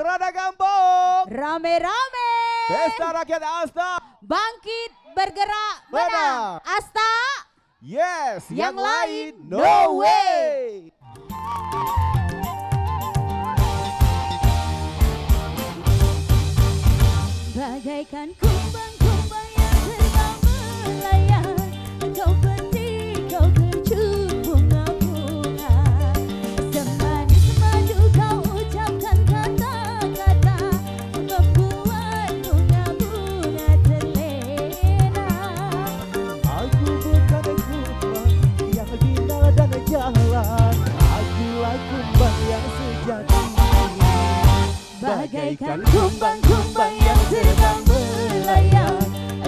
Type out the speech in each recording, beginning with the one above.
Rada Kampung, Rame-rame. Pesta Rakyat Asta, Bangkit bergerak menang. menang. Asta. Yes, yang lain no no way. Bagaikan kumbang-kumbang yang terbang melayang, kau petik, kau kecup bunga-bunga. Semanis madu kau ucapkan kata-kata, membuat bunga-bunga terlena. Aku bukan kumbang yang bina dan jalan, akulah kumbang yang sejati. Bagaikan kumbang-kumbang yang terbang melayang,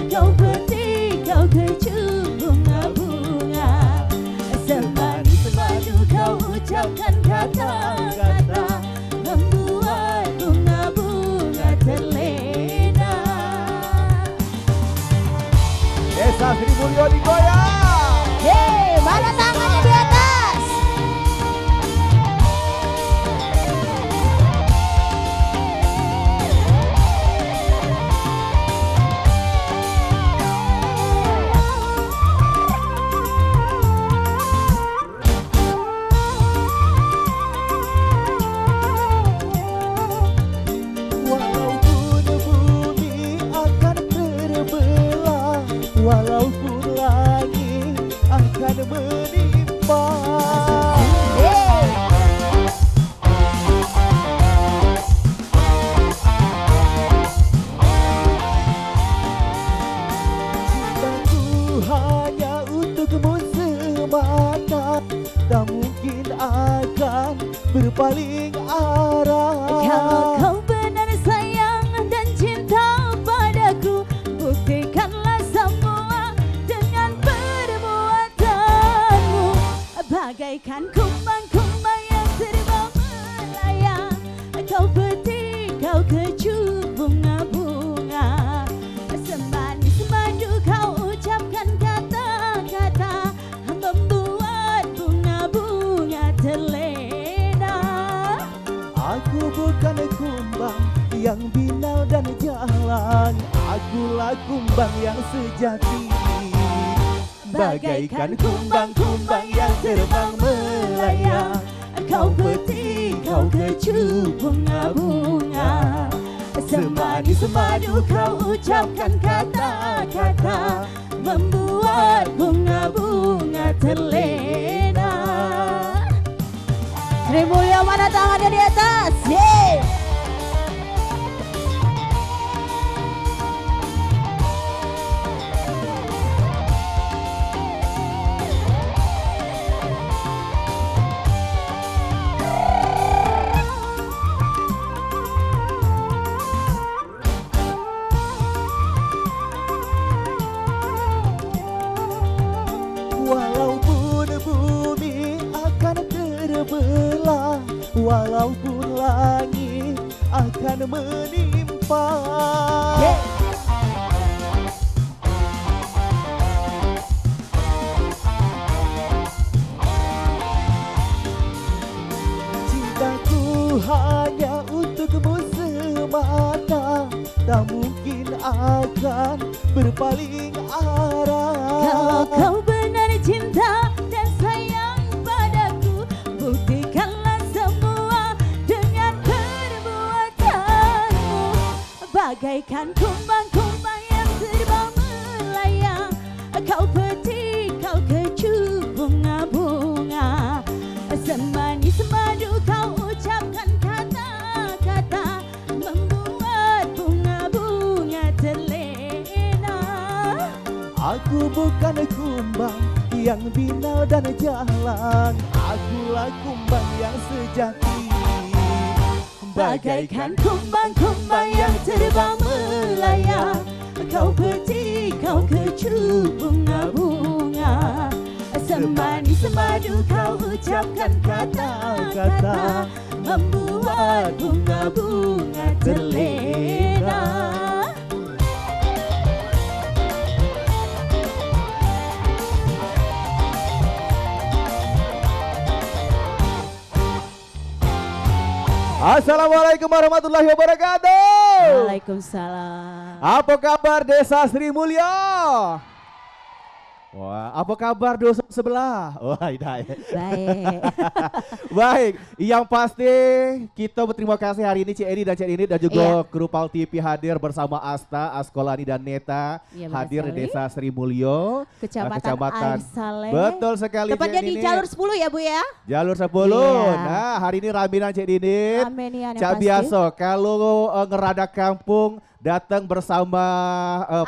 kau petik, kau kecup bunga-bunga. Semanis madu kau ucapkan kata-kata, membuat bunga-bunga terlena. Desa Sri Mulyo digoyang. Hei, mana tangannya di atas? Walaupun langit akan menimpa. Cintaku hanya untukmu semata, tak mungkin akan berpaling arah. Kalau kau benar sayang dan cinta padaku, buktikanlah semua dengan perbuatanmu. Bagaikan kumbang-kumbang yang terbang melayang, kau petik, kau kecup bunga-bunga. Semanis madu kau ucapkan kata-kata, membuat bunga-bunga terlena. Aku bukan kumbang yang binal dan jalan, akulah kumbang yang sejati. Bagaikan kumbang-kumbang yang terbang melayang, kau petik, kau kecup bunga-bunga. Semanis madu kau ucapkan kata-kata, membuat bunga-bunga terlena. Sri Mulyo, mana tangannya di atas? Yeay. Walaupun bumi akan terbelah, walaupun langit akan menimpa. Cintaku hanya untukmu semata, tak mungkin akan berpaling arah. Kalau kau benar cinta dan sayang padaku, buktikanlah semua dengan perbuatanmu. Bagaikan kumbang-kumbang yang terbang melayang, kau petik, kau kecup bunga-bunga. Semanis madu kau ucapkan kata-kata, membuat bunga-bunga terlena. Aku bukan kumbang yang binal dan jalan, akulah kumbang yang sejati. Bagaikan kumbang-kumbang yang terbang melayang, kau petik, kau kecup bunga-bunga. Semanis madu kau ucapkan kata-kata, membuat bunga-bunga terlena. Assalamualaikum warahmatullahi wabarakatuh. Waalaikumsalam. Apa kabar Desa Sri Mulyo? Wah, apa kabar dosa sebelah? Wah, tidak ya. Baik. Baik, yang pasti kita berterima kasih hari ini Cik Edi dan Cik Nini dan juga kru Pal TV hadir bersama Asta, Askolani dan Neta hadir di Desa Sri Mulyo, Kecamatan Air Saleh. Betul sekali. Tepatnya di jalur 10 ya Bu ya? Jalur 10. Nah, hari ini raminan Cik Nini. Cak biasa kalau ngerada kampung datang bersama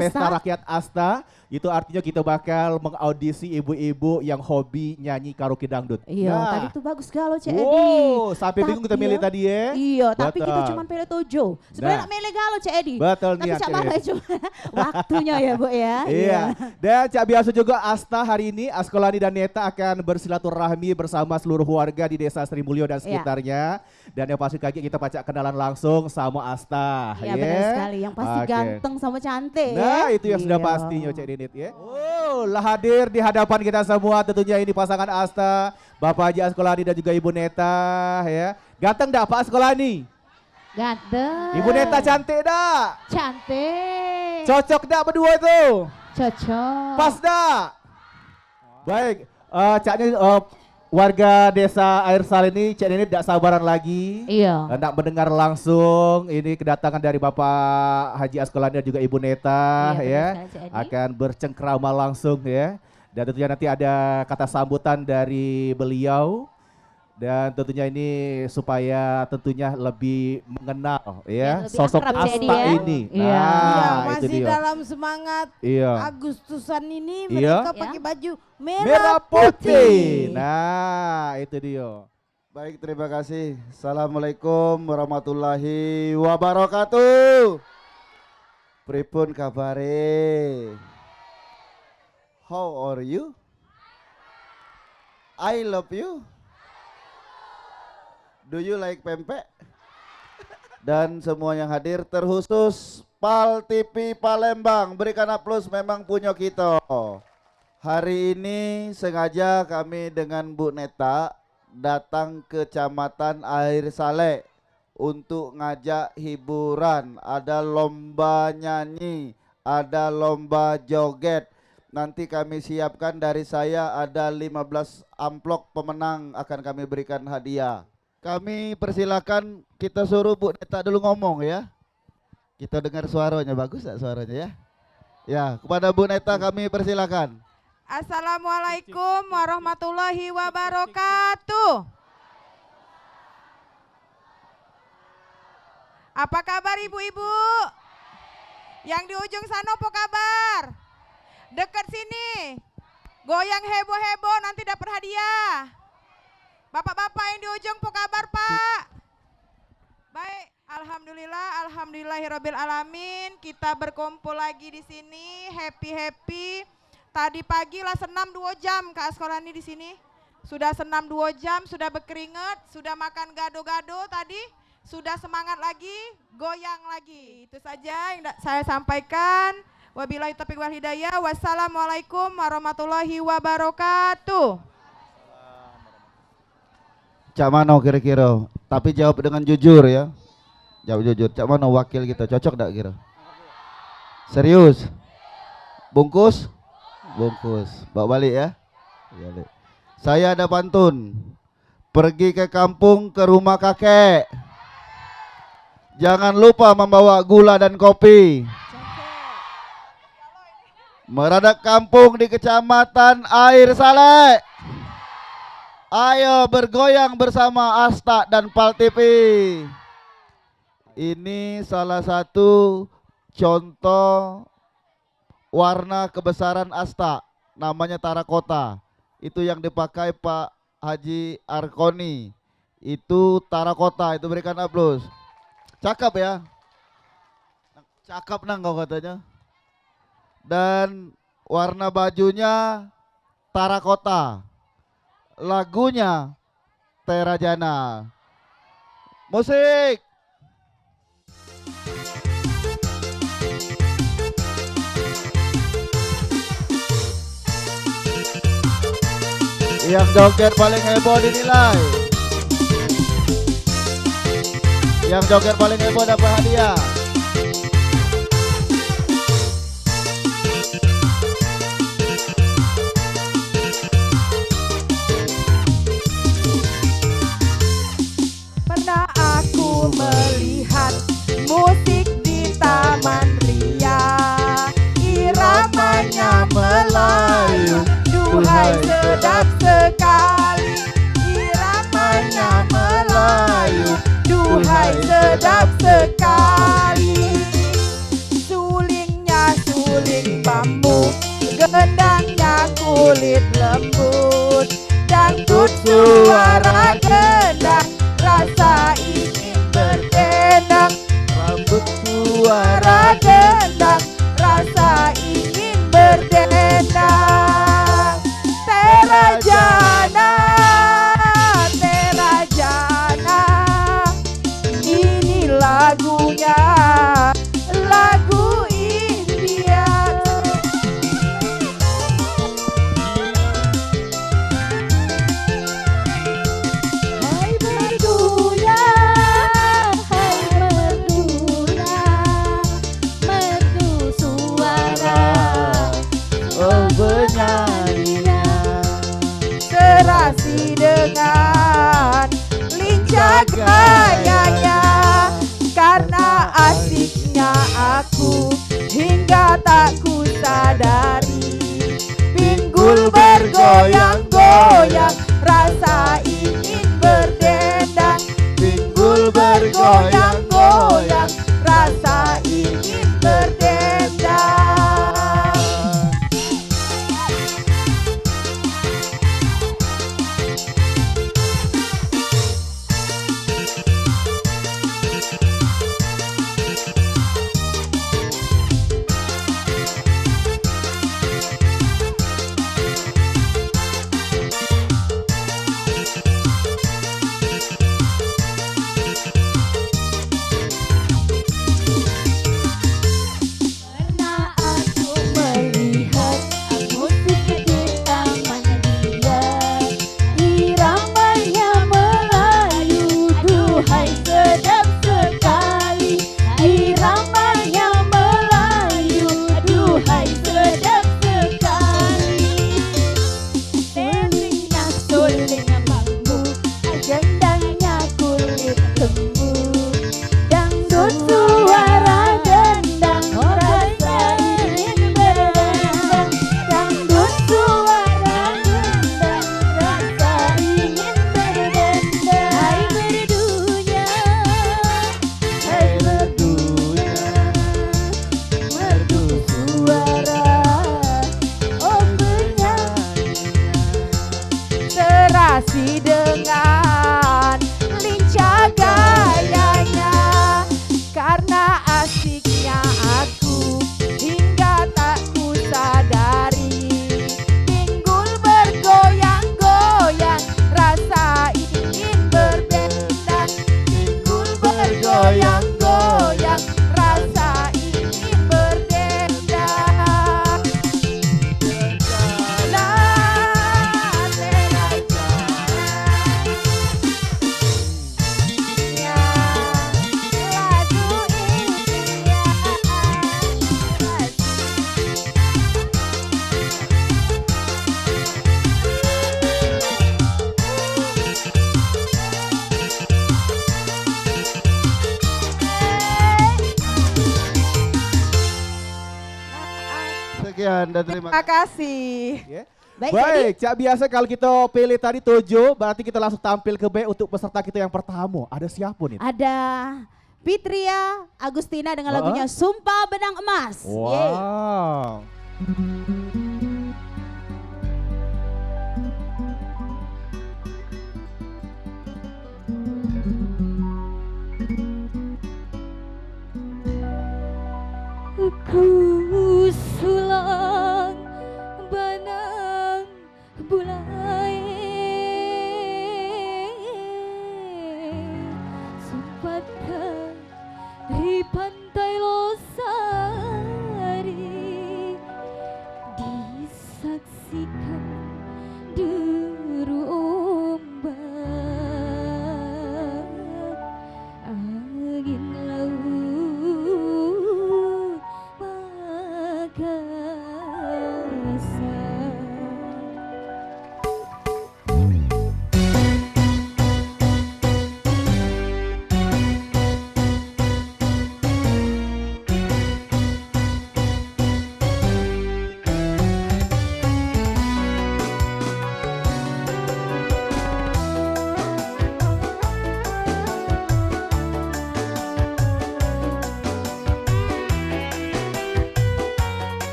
Pesta Rakyat Asta. Itu artinya kita bakal mengaudisi ibu-ibu yang hobi nyanyi karaoke dangdut. Iya, tadi tuh bagus galau Cik Edi. Wow, sampai bingung kita milih tadi ya. Iya, tapi kita cuma pilih 7. Sebenarnya milih galau Cik Edi. Betul nih. Tapi cuma waktunya ya Bu ya. Iya. Dan Cak biasa juga Asta hari ini, Askolani dan Neta akan bersilaturahmi bersama seluruh warga di Desa Sri Mulyo dan sekitarnya. Dan yang pasti kaki kita pacak kenalan langsung sama Asta. Iya benar sekali, yang pasti ganteng sama cantik ya. Nah itu yang sudah pastinya Cik Dinit ya. Oh lah hadir di hadapan kita semua tentunya ini pasangan Asta, Bapak Haji Askolani dan juga Ibu Neta ya. Ganteng dah Pak Askolani? Ganteng. Ibu Neta cantik dah? Cantik. Cocok dah berdua itu? Cocok. Pas dah? Baik, Caknya warga Desa Air Saleh ini Cik Nini tidak sabaran lagi. Iya. Hendak mendengar langsung ini kedatangan dari Bapak Haji Askolani dan juga Ibu Neta ya. Akan bercengkrama langsung ya. Dan tentunya nanti ada kata sambutan dari beliau. Dan tentunya ini supaya tentunya lebih mengenal ya lebih sosok Asta ini. Iya. Nah, masih itu dia. dalam semangat Agustusan ini mereka pakai baju merah putih. Nah, itu dia. Baik, terima kasih. Assalamualaikum warahmatullahi wabarakatuh. Pripun kabare? How are you? I love you. Do you like pempek? Dan semua yang hadir terkhusus Pal TV Palembang, berikan aplaus memang punya kita. Hari ini sengaja kami dengan Bu Neta datang ke Kecamatan Air Saleh untuk ngajak hiburan. Ada lomba nyanyi, ada lomba joget. Nanti kami siapkan dari saya ada 15 amplop pemenang akan kami berikan hadiah. Kami persilakan kita suruh Bu Neta dulu ngomong ya. Kita dengar suaranya, bagus gak suaranya ya? Ya, kepada Bu Neta kami persilakan. Assalamualaikum warahmatullahi wabarakatuh. Apa kabar ibu-ibu? Yang di ujung sana apa kabar? Dekat sini. Goyang heboh-heboh nanti dapat hadiah. Bapak-bapak yang di ujung apa kabar Pak? Baik, alhamdulillahirabbil alamin. Kita berkumpul lagi di sini, happy. Tadi pagi lah senam 2 jam Kak Askolani di sini. Sudah senam 2 jam, sudah berkeringat, sudah makan gado-gado tadi, sudah semangat lagi, goyang lagi. Itu saja yang saya sampaikan. Wabillahi taufiq wal hidayah. Wassalamualaikum warahmatullahi wabarakatuh. Cak Mano kira-kira, tapi jawab dengan jujur ya. Jawab jujur, Cak Mano wakil kita, cocok gak kira? Serius? Bungkus? Bungkus, bawa balik ya. Balik. Saya ada pantun. Pergi ke kampung ke rumah kakek. Jangan lupa membawa gula dan kopi. Meradak kampung di Kecamatan Air Saleh. Ayo bergoyang bersama Asta dan Pal TV. Ini salah satu contoh warna kebesaran Asta, namanya tarakota. Itu yang dipakai Pak Haji Arkoni. Itu tarakota, itu berikan aplaus. Cakep ya. Cakep nang kau katanya. Dan warna bajunya tarakota. Lagunya Terajana. Musik. Yang joget paling heboh dinilai. Yang joget paling heboh dapat hadiah. Pernah aku melihat musik di Taman Ria, iramanya Melayu, duhai sedap sekali. Iramanya Melayu, duhai sedap sekali. Sulingnya suling bambu, gendangnya kulit lembut, dangdut suara gendang, rasa ingin berdendang. Rambut Suara gendang, rasa ingin berdendang. Terajana, terajana, ini lagunya, lagu India. Hai merdunya, merdu suara, oh bernyanyinya. serasi dengan lincah gayanya, karena asiknya aku hingga tak ku sadari. Pinggul bergoyang-goyang, rasa ingin berdendang. Pinggul bergoyang-goyang, rasa ingin berdendang. Pernah aku melihat musik di Taman Ria, iramanya Melayu, duhai sedap sekali. Iramanya Melayu, duhai sedap sekali. Sulingnya suling bambu, gendangnya kulit lembu, dangdut suara gendang, rasa ingin berdendang. Dangdut suara gendang, rasa ingin berdendang. Hai merdunya, hai merdunya, merdu suara, oh bernyanyinya. Serasi dengan lincah gayanya, karena asiknya aku hingga tak ku sadari. Pinggul bergoyang-goyang, rasa ingin berdendang. Pinggul bergoyang-goyang, rasa ingin berdendang. Sekian dan terima Terima kasih. Ya. Baik, Baik, Cak, biasa kalau kita pilih tadi 7, berarti kita langsung tampil ke B untuk peserta kita yang pertama. Ada siapa nih? Ada Fitria Agustina dengan lagunya Sumpah Benang Emas. Yeay. Wow. Ku sulang benang bulai, sempatkan di pantai Losari, di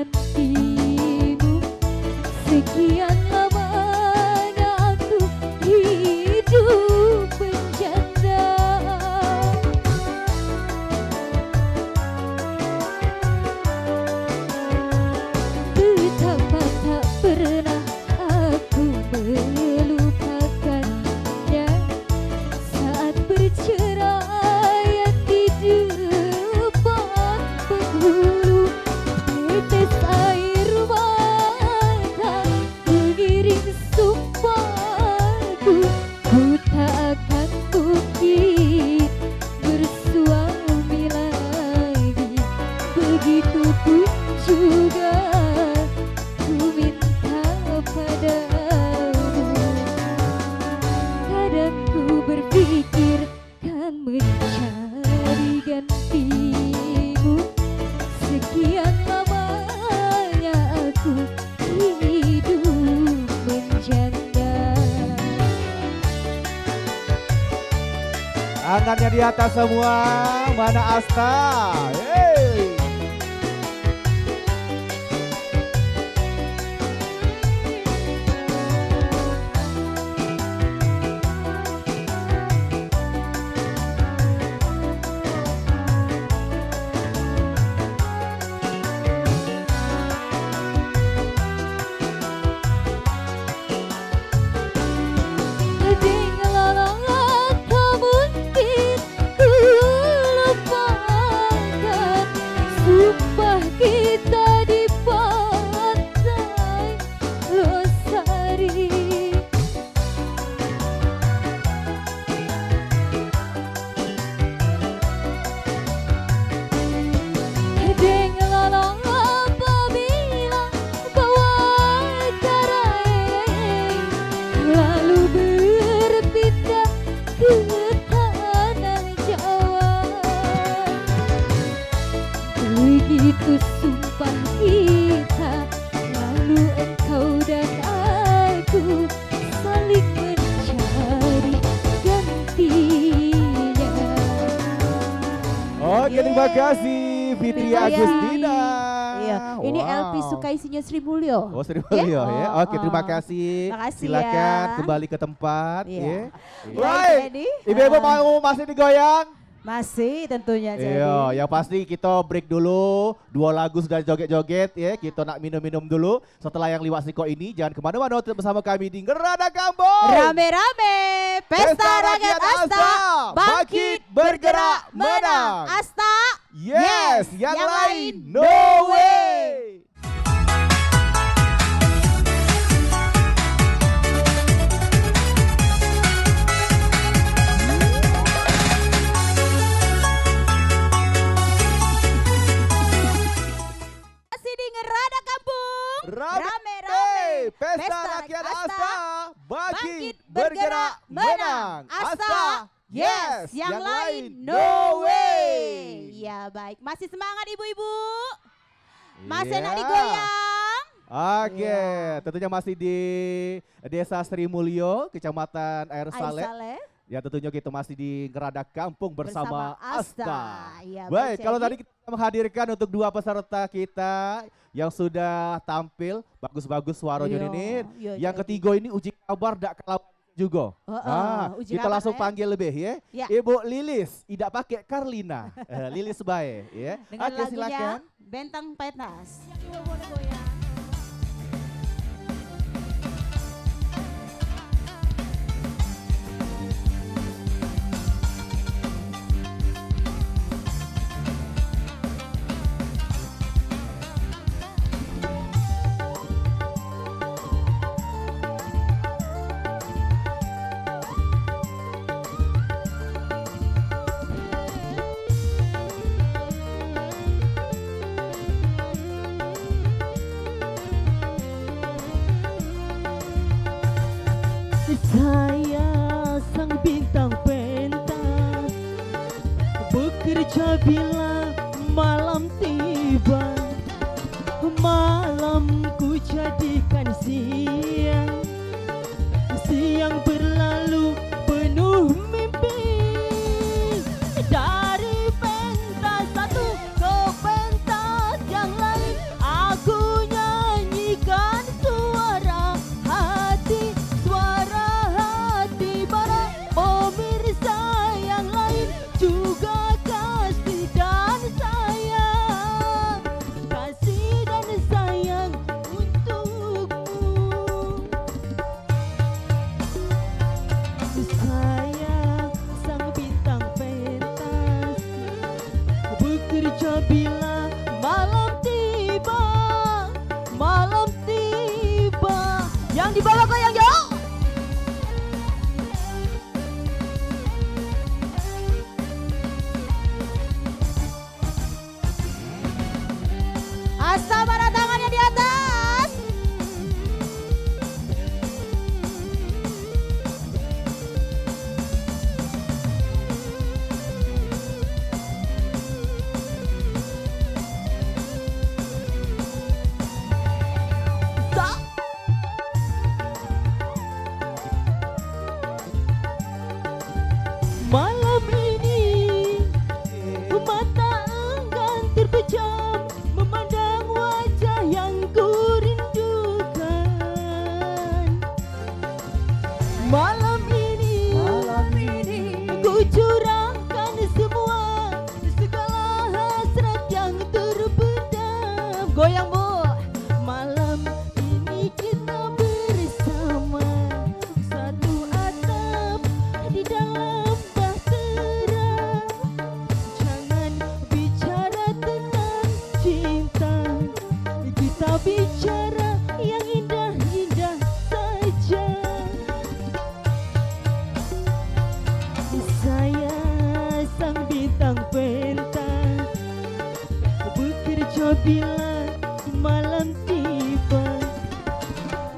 gantimu. Sekian lamanya aku hidup menjanda. Betapa tak pernah aku melupakannya saat berceraian di depan penghulu. Tetes air mata mengiring sumpahku, ku tak akan mungkin bersuami lagi. Begitupun juga ku minta padamu. Kadang ku berpikir kan mencari gantimu. Sekian lamanya aku hidup menjanda. Tangannya di atas semua. Mana Asta? Hey. Dengan tak mungkin ku lupakan sumpah kita di pantai Losari. Dengan apabila bawa cerai lalu berpindah ke tanah Jawa. Begitu sumpah kita, lalu engkau dan aku saling mencari gantinya. Oke, terima kasih Fitri Terima kasih. Agustina. Iya, ini Wow. LP Sukaisinya Sri Mulyo. Oh, Sri Mulyo ya. Oh, Oke, terima oh. kasih. Makasih Silakan ya. kembali ke tempat Iya. ya. Baik, Baik. jadi, Ibu-ibu mau masih digoyang? Masih tentunya jadi. Iya, yang pasti kita break dulu. 2 lagu sudah joget-joget ya. Kita nak minum-minum dulu. Setelah yang liwat siko ini, jangan kemana-mana, tetap bersama kami di Ngerada Kampung. Rame-rame Pesta Rakyat Asta, bangkit bergerak menang. Asta, Yes, yang yang lain lain, no way. masih di Ngerada Kampung. Rame-rame Pesta Rakyat Asta, bangkit bergerak menang. Asta, yes, yang lain no way. Ya baik, masih semangat ibu-ibu. Masih Iya. nak digoyang. Oke, tentunya masih di Desa Sri Mulyo, Kecamatan Air Saleh. Saleh. Ya tentunya kita masih di Ngerada Kampung bersama Asta. Iya, Baik, kalau jadi- tadi kita menghadirkan untuk 2 peserta kita yang sudah tampil bagus-bagus suaranya Iya, ini. iya, Yang jadi. ketiga ini uji kabar dak kalah juga. Uji Kita kabar, langsung ya. panggil lebih ya. Ya. Ibu Lilis, tidak pakai Karlina. Lilis baik ya. Dengan Oke, lagunya silakan. Bentang Petas. Saya sang bintang pentas bekerja bila malam tiba. Malam ku jadikan siang, siang berlalu penuh mimpi. Dari pentas satu ke pentas yang lain, aku Asal mana tangannya di atas. Malam ini mata enggan terpejam memandang wajah yang ku rindukan. Malam ini ku curahkan semua segala hasrat yang terpendam. Goyang Bu. Malam ini kita bersama satu atap di dalam bahtera. Jangan bicara tentang cinta, kita bicara yang indah-indah saja. Saya sang bintang pentas bekerja bila malam tiba.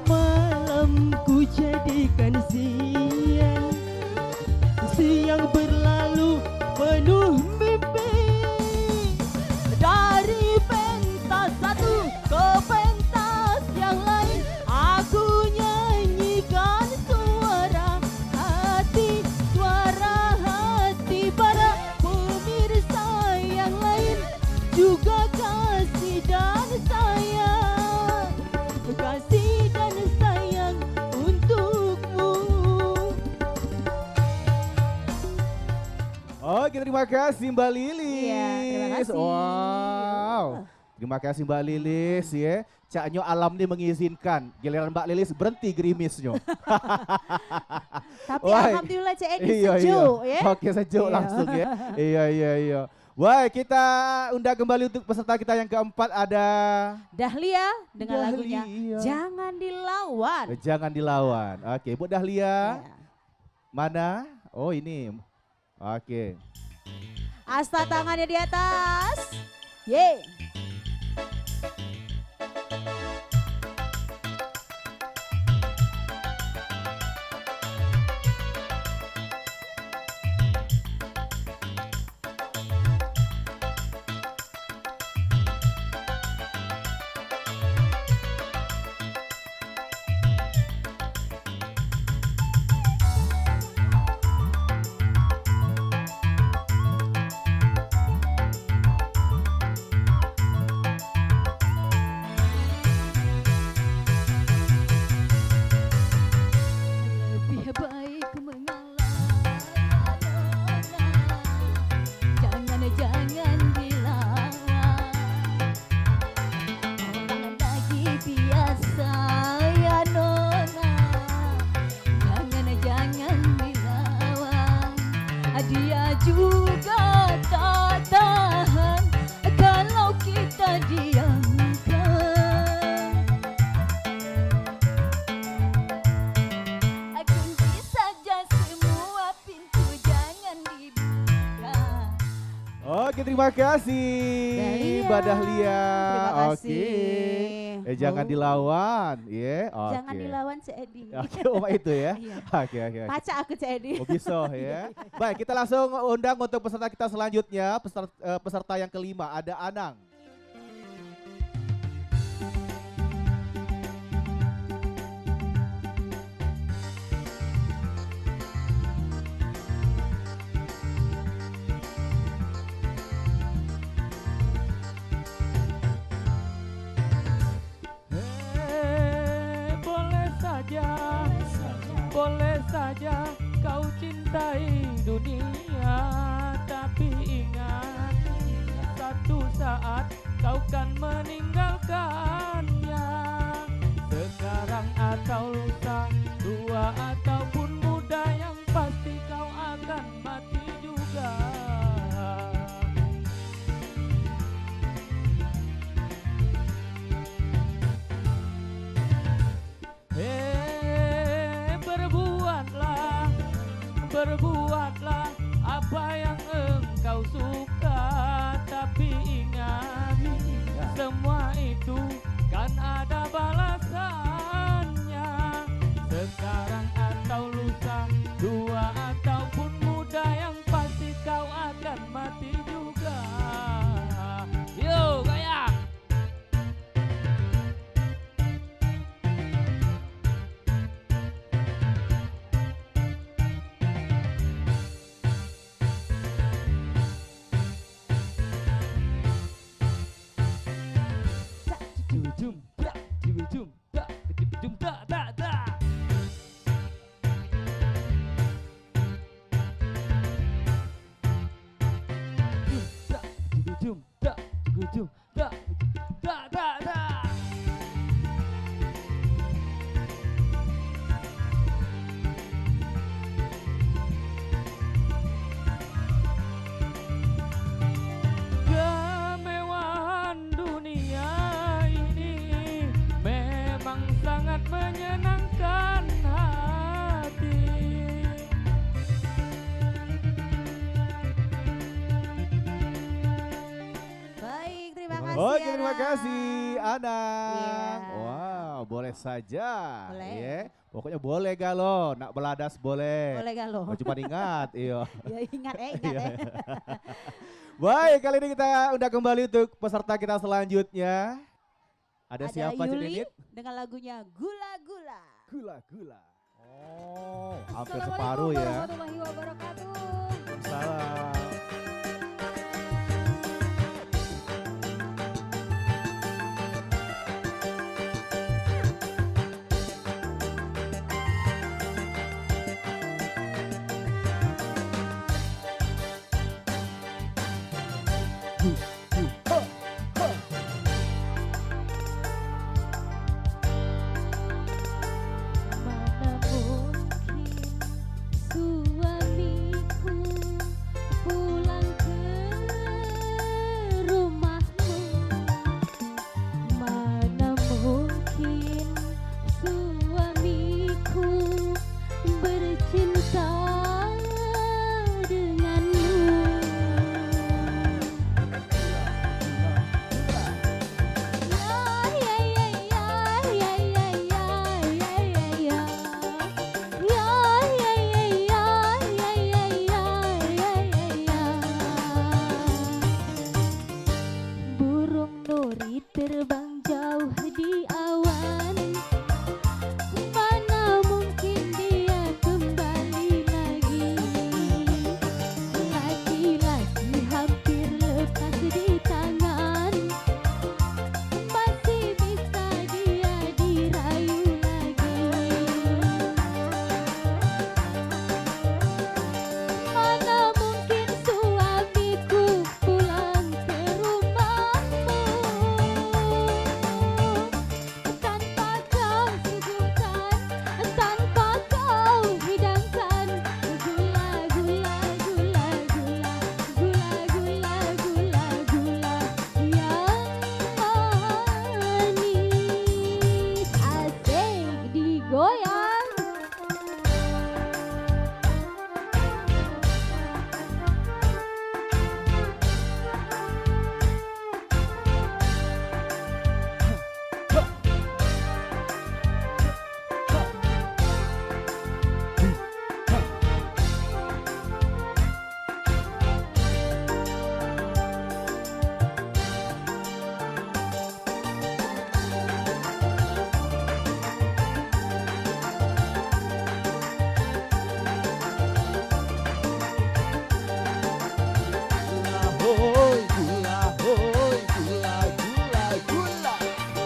Malam ku jadikan siang, siang berlalu penuh mimpi. Dari pentas satu ke pentas yang lain, aku nyanyikan suara hati para pemirsa yang lain. Juga kasih dan sayang, kasih dan sayang untukmu. Oke, terima kasih Mbak Lilis. Iya, terima kasih. Wow. Terima kasih Mbak Lilis ya. Caknyo alam ini mengizinkan. Giliran Mbak Lilis berhenti gerimisnya. Tapi Wah. alhamdulillah Cik Edi Iya, sejuk iya. ya. Oke, sejuk Iya. langsung ya. Iya. Wah, kita undang kembali untuk peserta kita yang keempat ada Dahlia dengan Dahlia. lagunya Jangan Dilawan. Jangan Dilawan. Oke, Bu Dahlia. Ya. Mana? Oh, ini. Oke. Asta tangannya di atas. Yeay. Lebih baik mengalah. Jangan dilawan. Jangan lagi biasa ya nona. Jangan dilawan. Dia juga tak tahan kalau kita diamkan. Kunci saja semua pintu, jangan dibuka. Oke, terima kasih Dahlia. Mbak Dahlia. Terima kasih. Oke. Jangan Oh. dilawan, ya. Oke. Jangan dilawan Cik Edi. Oke, itu ya. Iya. Oke. Pacar aku Cik Edi. Oh, bisa ya. Baik, kita langsung undang untuk peserta kita selanjutnya, peserta yang kelima ada Anang. Boleh saja kau cintai dunia, tapi ingat satu saat kau kan meninggalkannya. Sekarang atau lusa, tua ataupun muda, yang pasti kau akan mati juga. Berbuatlah apa yang engkau suka, tapi ingat semua ini da da da da. Kemewahan dunia ini memang sangat menyenangkan hati. Baik, terima kasih. Oke, terima Ana. kasih Ana. Iya. Wow, boleh saja. Boleh. Ya. Pokoknya boleh galo, nak beladas boleh. Boleh gak lo? Oh, cuma ingat, iya. Ya ingat ingat Iya. Baik, kali ini kita udah kembali untuk peserta kita selanjutnya. Ada siapa Cik Yuli Didit? dengan lagunya Gula-Gula. Gula-gula. Oh, hampir Assalamualaikum separuh ya. warahmatullahi wabarakatuh. Salam. Mana mungkin suamiku pulang ke rumahmu. Mana mungkin suamiku bercinta denganmu. Burung nuri terbang jauh di awan. Mana mungkin dia kembali lagi. Laki-laki hampir lepas di tangan. Masih bisa dia dirayu lagi. Mana mungkin suamiku pulang ke rumahmu tanpa kau suguhkan, tanpa kau hidangkan gula-gula, gula-gula, gula-gula, gula-gula yang manis. Asik digoyang.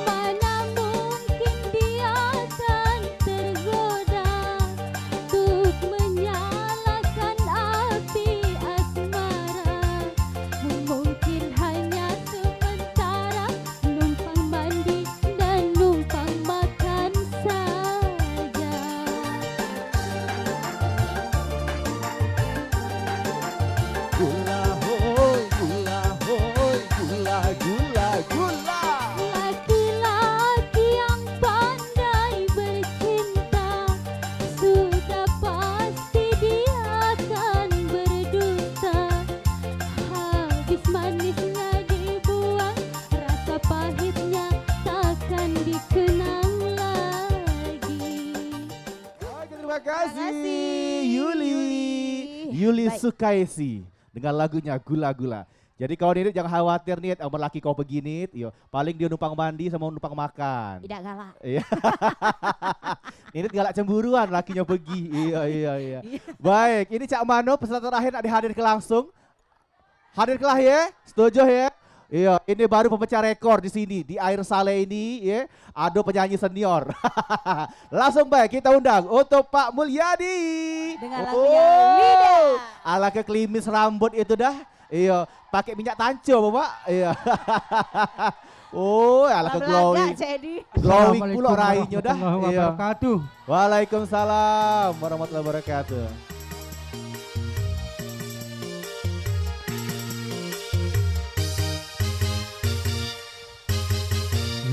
Mana mungkin dia akan tergoda untuk menyalakan api asmara. Mungkin hanya sementara numpang mandi dan numpang makan saja. Laki-laki yang pandai bercinta sudah pasti dia akan berdusta. Habis manisnya dibuang, rasa pahitnya takkan dikenang lagi. Oke, terima kasih kasih, Yuli. Yuli. Yuli Baik. Sukaisi dengan lagunya Gula-Gula. Jadi kau Nidit jangan khawatir nih, umur laki kau begini, yo, paling dia numpang mandi sama numpang makan. Tidak galak. Iya. Nidit galak cemburuan lakinya pergi. Iya. Baik, ini Cak Mano peserta terakhir nak dihadirkan langsung. Hadirkanlah ya, setuju ya. Iya, ini baru pemecah rekor di sini di Air Saleh ini ya. Ada penyanyi senior. Langsung baik kita undang untuk Pak Mulyadi. Dengan lagunya Lidah. Ala kekelimis rambut itu dah. Iya, pakai minyak tanco Bapak. Iya. Oh, ala ke glowing. jadi. Glowing pula rainya dah. Warahmatullahi Iya. wabarakatuh. Waalaikumsalam warahmatullahi wabarakatuh.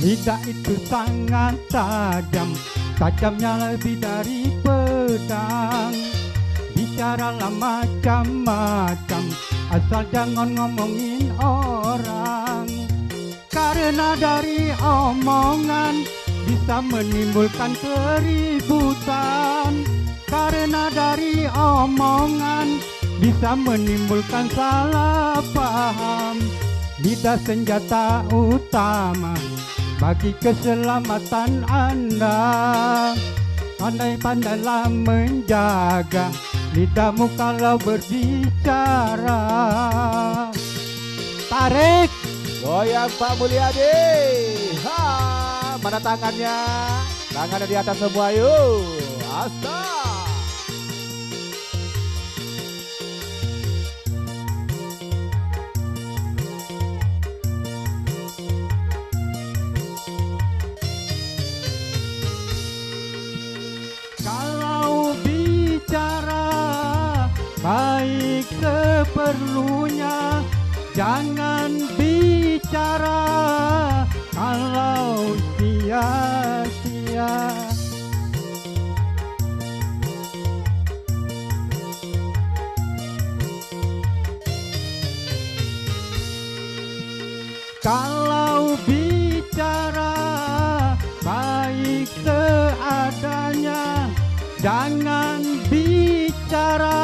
Lidah itu sangat tajam, tajamnya lebih dari pedang. Bicaralah macam-macam, asal jangan ngomongin orang. Karena dari omongan bisa menimbulkan keributan. Karena dari omongan bisa menimbulkan salah paham. Lidah senjata utama bagi keselamatan Anda. Pandai-pandailah menjaga lidahmu kalau berbicara. Tarik. Goyang Pak Mulyadi. Ha, mana tangannya? Tangannya di atas semua yuk. Asta. Kalau bicara baik seperlunya, jangan bicara kalau sia-sia. Kalau bicara baik seadanya, jangan bicara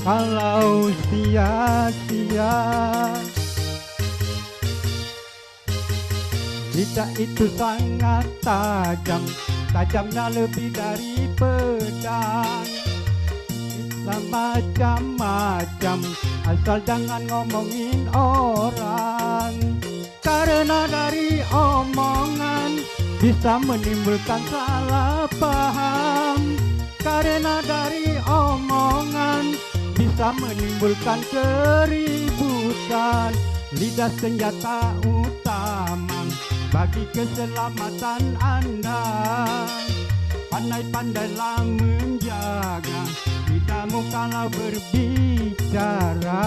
kalau sia-sia. Lidah itu sangat tajam, tajamnya lebih dari pedang. Bisa macam-macam, asal jangan ngomongin orang. Karena dari omongan bisa menimbulkan salah paham. Karena dari omongan bisa menimbulkan keributan. Lidah senjata utama bagi keselamatan Anda. Pandai-pandailah menjaga lidahmu kalau berbicara.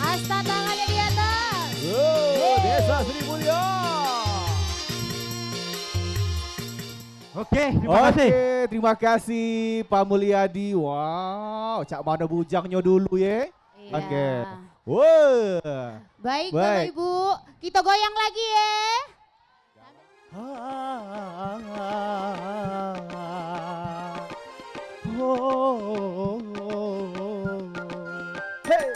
Asta tangannya di atas. Desa Sri Mulya. Oke, terima kasih. Oke, terima kasih Pak Mulyadi. Wow, cak mana bujangnya dulu ya. Iya. Oke. Wow. Baik, Baik. Bapak Ibu, kita goyang lagi ya. Hey.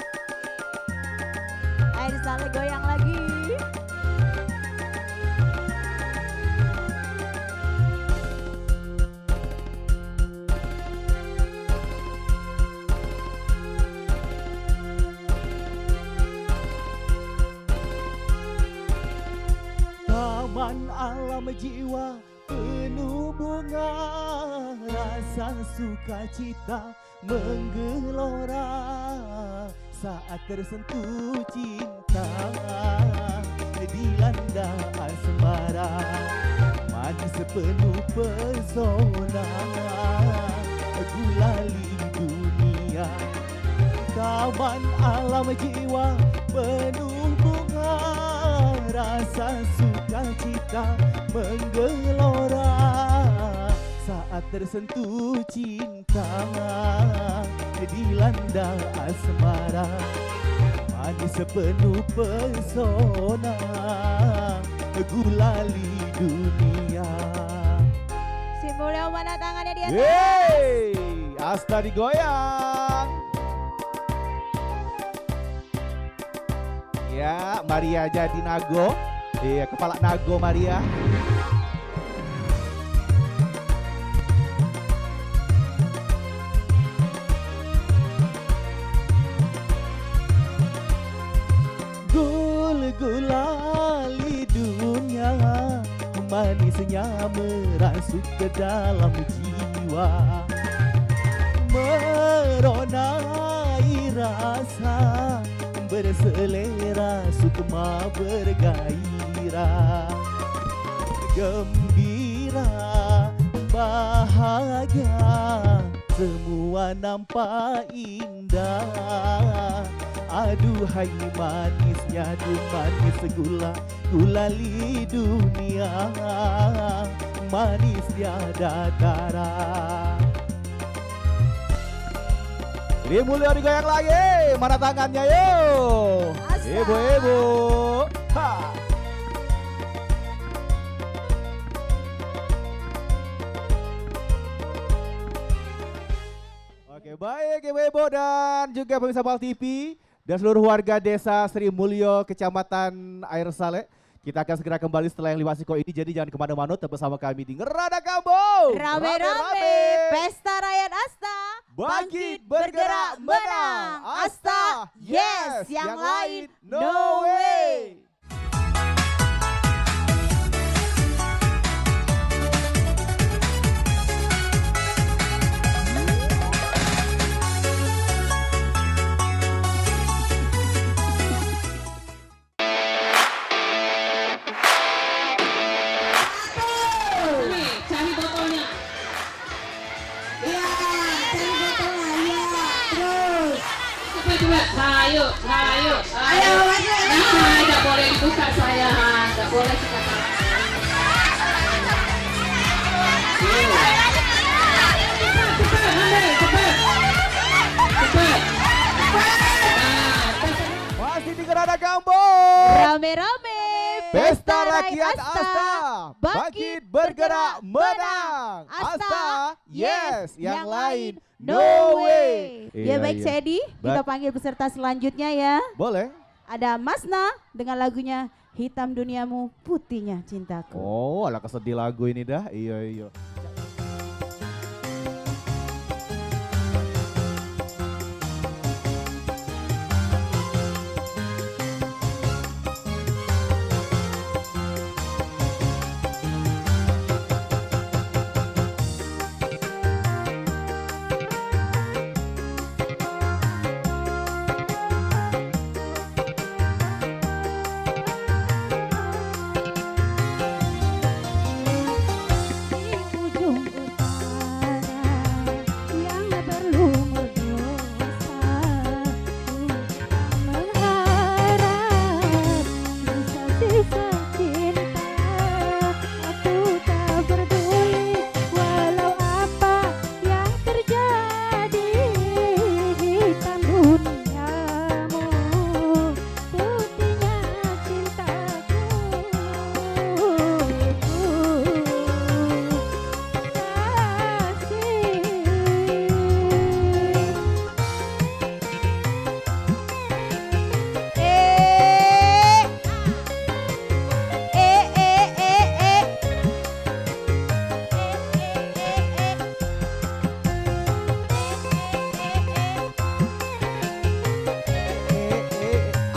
Ayo disana goyang lagi. Taman alam jiwa penuh bunga, rasa sukacita menggelora saat tersentuh cinta dilanda asmara, manis sepenuh pesona gulali dunia. Taman alam jiwa penuh bunga, rasa sukacita menggelora saat tersentuh cinta dilanda asmara, manis sepenuh pesona gulali dunia. Si Mulya mana tangannya di atas? Yeay, Asta digoyang. Ya, Maria jadi nago. Iya, kepala nago Maria. Gulali dunia, manisnya merasuk ke dalam jiwa, meronai rasa berselera sukma bergairah, gembira bahagia semua nampak indah. Aduhai manisnya tuh manis gula gulali dunia, manis tiada tara. Ini mulia digoyang lagi, mana tangannya yuk? Ibu-ibu. Ha. Oke, baik ibu-ibu dan juga pemirsa Pal TV dan seluruh warga desa Sri Mulyo, Kecamatan Air Saleh. Kita akan segera kembali setelah yang liwat siko ini, jadi jangan kemana-mana, tetap bersama kami di Ngerada Kampung. Rame-rame, pesta rakyat Asta. Bangkit bergerak menang. Asta, yes, yang lain no way. Cari botolnya. Iya, cari botolnya. Iya, terus. Cepat. Ayo. Ayo, nah, tidak boleh dibuka saya. Tidak boleh kita kalah. Cepat, ambil, cepat. Masih di Ngerada Kampung. Rame-rame, Pesta Rakyat Asta, bangkit bergerak menang. Asta, yes, yang lain no way. Ya Iya, baik iya. Cedi, kita panggil peserta selanjutnya ya. Boleh. Ada Masna dengan lagunya Hitam Duniamu, Putihnya Cintaku. Oh, ala kesedih lagu ini dah. Iya. Di ujung utara yang berlumur dosa, mengharap sisa-sisa cinta. Aku tak peduli walau apa yang terjadi. Hitam duniamu, putihnya cintaku.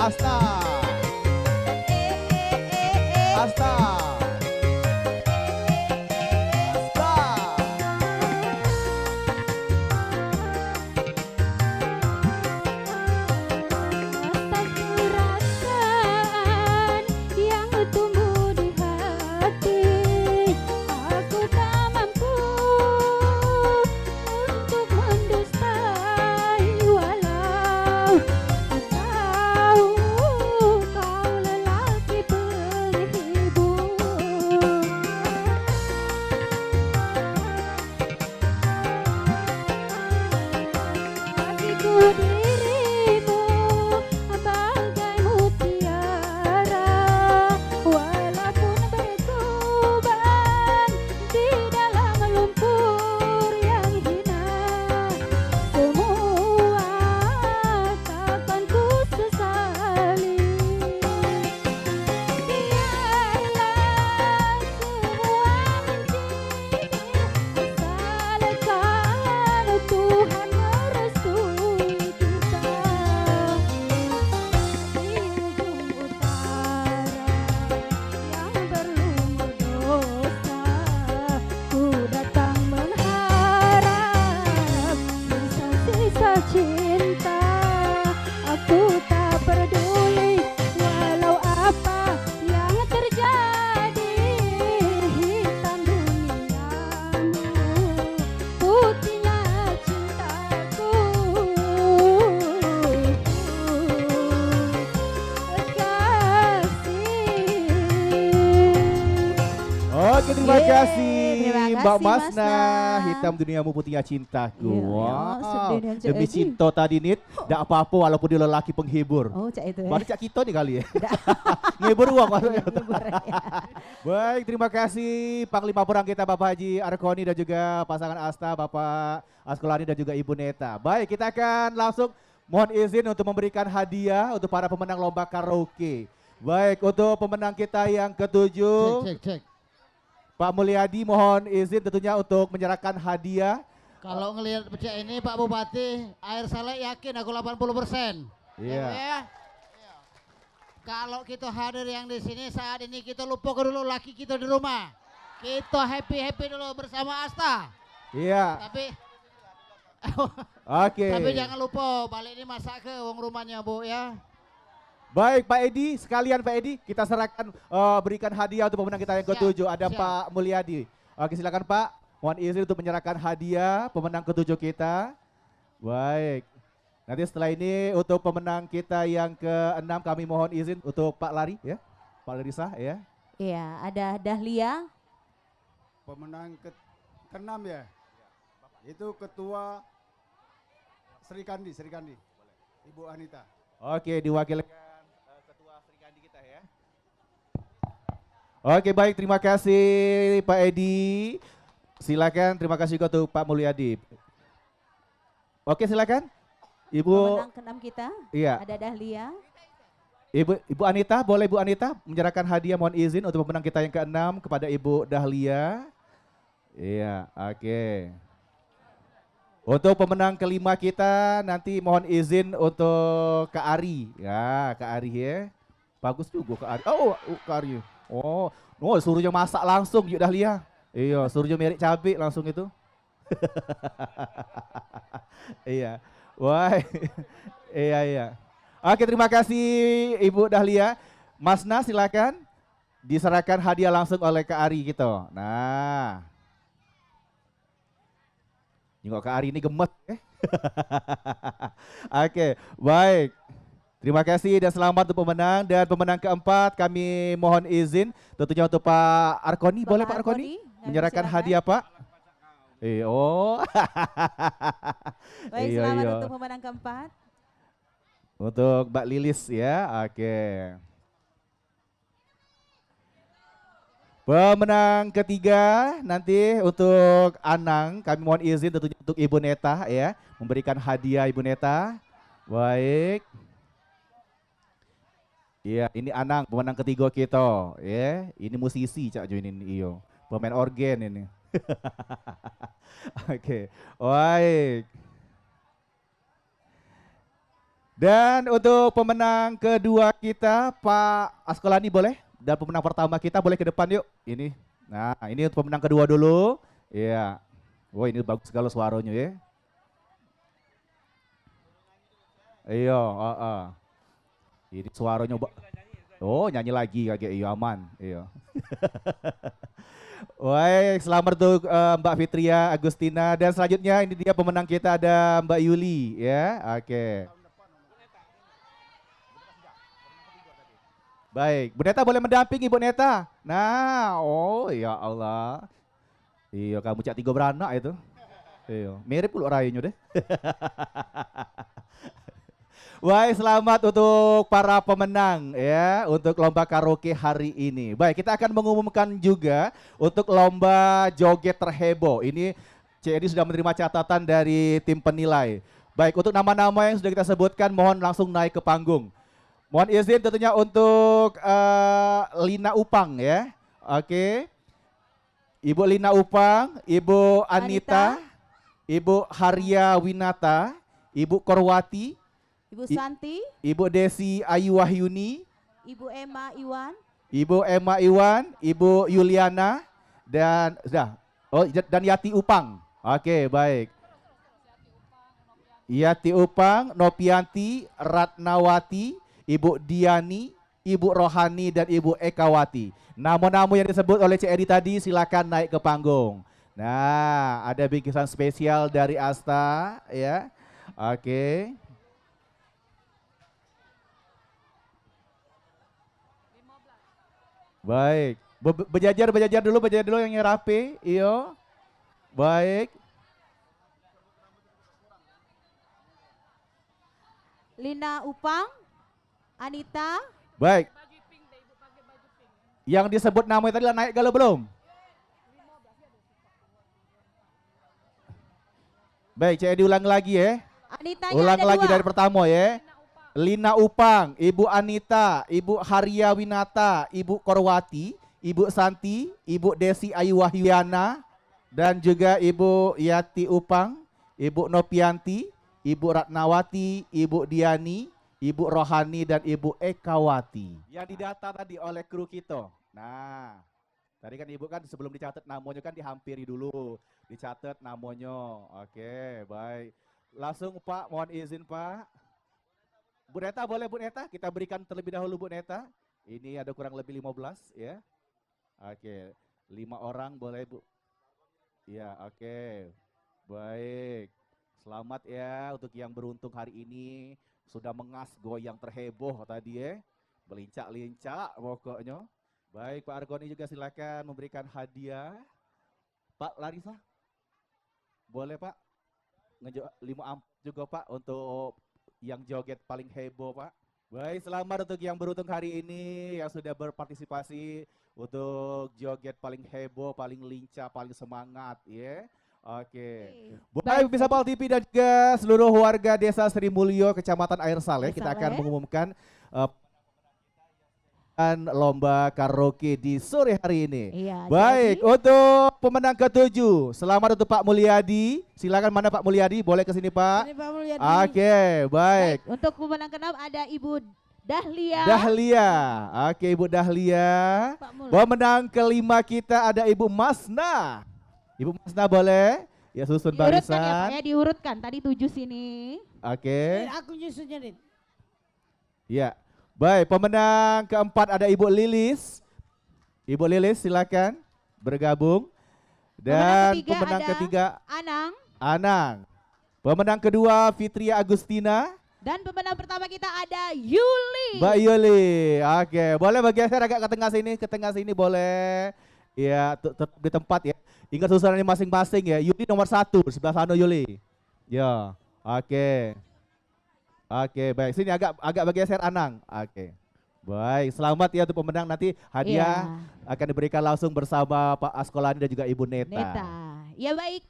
Asta. Asta. Atas perasaan yang tumbuh di hati, aku tak mampu untuk mendustai. Walau ku tahu kau lelaki penghibur, Oke, terima Yeay, kasih terima Mbak kasih, Masna. Masna. Hitam duniamu putihnya cintaku. Iya, Wow. sedih dan Demi Cak Edi. cinta tadi Nit, tidak apa-apa walaupun dia lelaki penghibur. Oh, Cak itu ya. Baru Cak kita nih kali ya. Ngehibur uang maksudnya. Ngehibur, ya. Baik, terima kasih Panglima Perang kita Bapak Haji Arkoni dan juga pasangan Asta Bapak Askolani dan juga Ibu Neta. Baik, kita akan langsung mohon izin untuk memberikan hadiah untuk para pemenang lomba karaoke. Baik, untuk pemenang kita yang ketujuh, Cek. Pak Mulyadi mohon izin tentunya untuk menyerahkan hadiah. Kalau ngelihat pecah ini Pak Bupati, air saleh yakin aku 80%. Iya. Ya. Kalau kita hadir yang di sini saat ini kita lupakan dulu laki kita di rumah. Kita happy dulu bersama Asta. Iya. Tapi Oke. tapi jangan lupa balik ini masak ke uang rumahnya Bu ya. Baik Pak Edi, sekalian Pak Edi kita serahkan berikan hadiah untuk pemenang kita yang ketujuh. Ada siap. Pak Mulyadi. Oke, silakan Pak. Mohon izin untuk menyerahkan hadiah pemenang ketujuh kita. Baik. Nanti setelah ini untuk pemenang kita yang keenam kami mohon izin untuk Pak Lari ya. Pak Larissa ya. Iya, ada Dahlia. Pemenang ke-6 ya. Itu ketua Sri Kandi. Ibu Anita. Oke, diwakilkan ketua Sri Kandi kita ya. Oke, baik, terima kasih Pak Edi. Silakan, terima kasih juga untuk Pak Mulyadi. Oke, silakan. Ibu, Pemenang ke-6 kita. iya. Ada Dahlia. Ibu Anita, boleh Ibu Anita menyerahkan hadiah mohon izin untuk pemenang kita yang ke-6 kepada Ibu Dahlia. Iya, oke. Untuk pemenang kelima kita nanti mohon izin untuk Kak Ari. Ya, Kak Ari ya. Bagus juga Kak Ari. Oh, Kak Ari. Oh, suruhnya masak langsung yuk Dahlia. Iya, suruhnya merek cabai langsung itu. Iya. Wah. Iya. Oke, terima kasih Ibu Dahlia. Mas Nas silakan diserahkan hadiah langsung oleh Kak Ari gitu. Nah. Nengok Kak Ari ini gemes ya. Oke, baik. Terima kasih dan selamat untuk pemenang. Dan pemenang keempat kami mohon izin tentunya untuk Pak Arkoni. Boleh Pak Arkoni menyerahkan hadiah Pak? Oh. Baik, selamat untuk pemenang keempat. Untuk Mbak Lilis ya, oke. Pemenang ketiga nanti untuk Anang, kami mohon izin tentunya untuk Ibu Neta ya, memberikan hadiah Ibu Neta. Baik. Iya, ini Anang, pemenang ketiga kita, ya. Ini musisi Cak Jo ini, iyo. Pemain organ ini. Oke, baik. Dan untuk pemenang kedua kita Pak Askolani boleh? Dan pemenang pertama kita boleh ke depan yuk. Ini. Nah, ini untuk pemenang kedua dulu. Iya. Wah, ini bagus sekali suaranya ya. Iya, Ini suaranya oh, nyanyi lagi kayak iya aman. Iya. Wah, selamat untuk Mbak Fitria Agustina dan selanjutnya ini dia pemenang kita ada Mbak Yuli ya. Oke. Baik, Bu Neta boleh mendampingi Bu Neta. Nah, oh ya Allah. Iya, kamu cak tiga beranak itu. Iya, mirip pula rayunya deh. Wah, selamat untuk para pemenang ya untuk lomba karaoke hari ini. Baik, kita akan mengumumkan juga untuk lomba joget terheboh. Ini CED sudah menerima catatan dari tim penilai. Baik, untuk nama-nama yang sudah kita sebutkan mohon langsung naik ke panggung. Mohon izin tentunya untuk Lina Upang ya. Oke. Ibu Lina Upang, Ibu Anita, Ibu Haria Winata, Ibu Korwati, Ibu Santi, Ibu Desi Ayu Wahyuni, Ibu Emma Iwan, Ibu Emma Iwan, Ibu Yuliana dan dan Yati Upang. Oke, baik. Yati Upang, Nopianti, Ratnawati, Ibu Diani, Ibu Rohani, dan Ibu Ekawati. Nama-nama yang disebut oleh CED tadi silakan naik ke panggung. Nah, ada bingkisan spesial dari Asta ya. Oke. Baik. Berjajar dulu yang rapi. Iyo. Baik. Lina Upang, Anita. Baik. Yang disebut namanya tadi naik galau belum? Baik, saya diulang lagi ya. Anitanya Ulang ada lagi 2. dari pertama ya. Lina Upang, Ibu Anita, Ibu Haria Winata, Ibu Korwati, Ibu Santi, Ibu Desi Ayu Wahyana, dan juga Ibu Yati Upang, Ibu Nopianti, Ibu Ratnawati, Ibu Diani, Ibu Rohani, dan Ibu Ekawati. Yang didata tadi oleh kru kita. Nah, tadi kan Ibu kan sebelum dicatat namanya kan dihampiri dulu. Dicatat namanya. Oke, baik. Langsung Pak, mohon izin Pak. Bu Neta boleh Bu Neta? Kita berikan terlebih dahulu Bu Neta. Ini ada kurang lebih 15 ya. Oke, 5 orang boleh Bu. Ya, oke. Baik. Selamat ya untuk yang beruntung hari ini. Sudah mengas goyang terheboh tadi ya. Melincak-lincak pokoknya. Baik Pak Argoni juga silakan memberikan hadiah. Pak Larissa. Boleh Pak? 5 amplop juga Pak untuk yang joget paling heboh Pak. Baik, selamat untuk yang beruntung hari ini yang sudah berpartisipasi untuk joget paling heboh, paling lincah, paling semangat ya. Oke. Baik, bisa Pal TV dan juga seluruh warga Desa Sri Mulyo, Kecamatan Air Saleh, kita akan mengumumkan lomba karaoke di sore hari ini. Iya, baik, untuk pemenang ke-7, selamat untuk Pak Mulyadi. Silakan mana Pak Mulyadi, boleh ke sini Pak. Ini Pak Mulyadi. Oke, baik. Untuk pemenang ke-6 ada Ibu Dahlia. Dahlia. Oke, Ibu Dahlia. Pemenang ke-5 kita ada Ibu Masna. Ibu Masna boleh? Ya susun barisan. Diurutkan ya Pak ya, diurutkan. Tadi 7 sini. Oke. Aku nyusunnya nih. Ya. Baik, pemenang ke-4 ada Ibu Lilis. Ibu Lilis silakan bergabung. Dan pemenang ketiga Anang. Anang. Pemenang kedua Fitria Agustina. Dan pemenang pertama kita ada Yuli. Mbak Yuli. Oke, boleh bergeser agak ke tengah sini boleh. Ya, tetap di tempat ya. Ingat susunannya masing-masing ya. Yuli nomor 1, sebelah sana Yuli. Ya, oke. Oke, baik. Sini agak bergeser Anang. Oke. Baik, selamat ya untuk pemenang, nanti hadiah akan diberikan langsung bersama Pak Askolani dan juga Ibu Neta. Ya baik.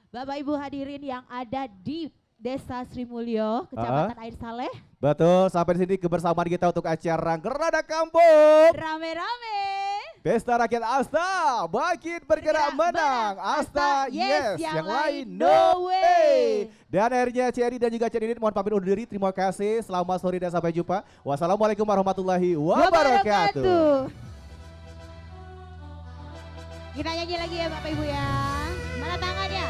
Bapak Ibu hadirin yang ada di Desa Sri Mulyo, Kecamatan Air Saleh. Betul, sampai di sini kebersamaan kita untuk acara Gerada Kampung. Rame-rame. Pesta Rakyat Asta, Bangkit Bergerak Menang. Asta yes, yang lain no way. Dan akhirnya Cherry dan juga Cherry mohon pamit undur diri. Terima kasih, selamat sore dan sampai jumpa. Wassalamualaikum warahmatullahi wabarakatuh. Kita nyanyi lagi ya Bapak Ibu ya. Mana tangannya?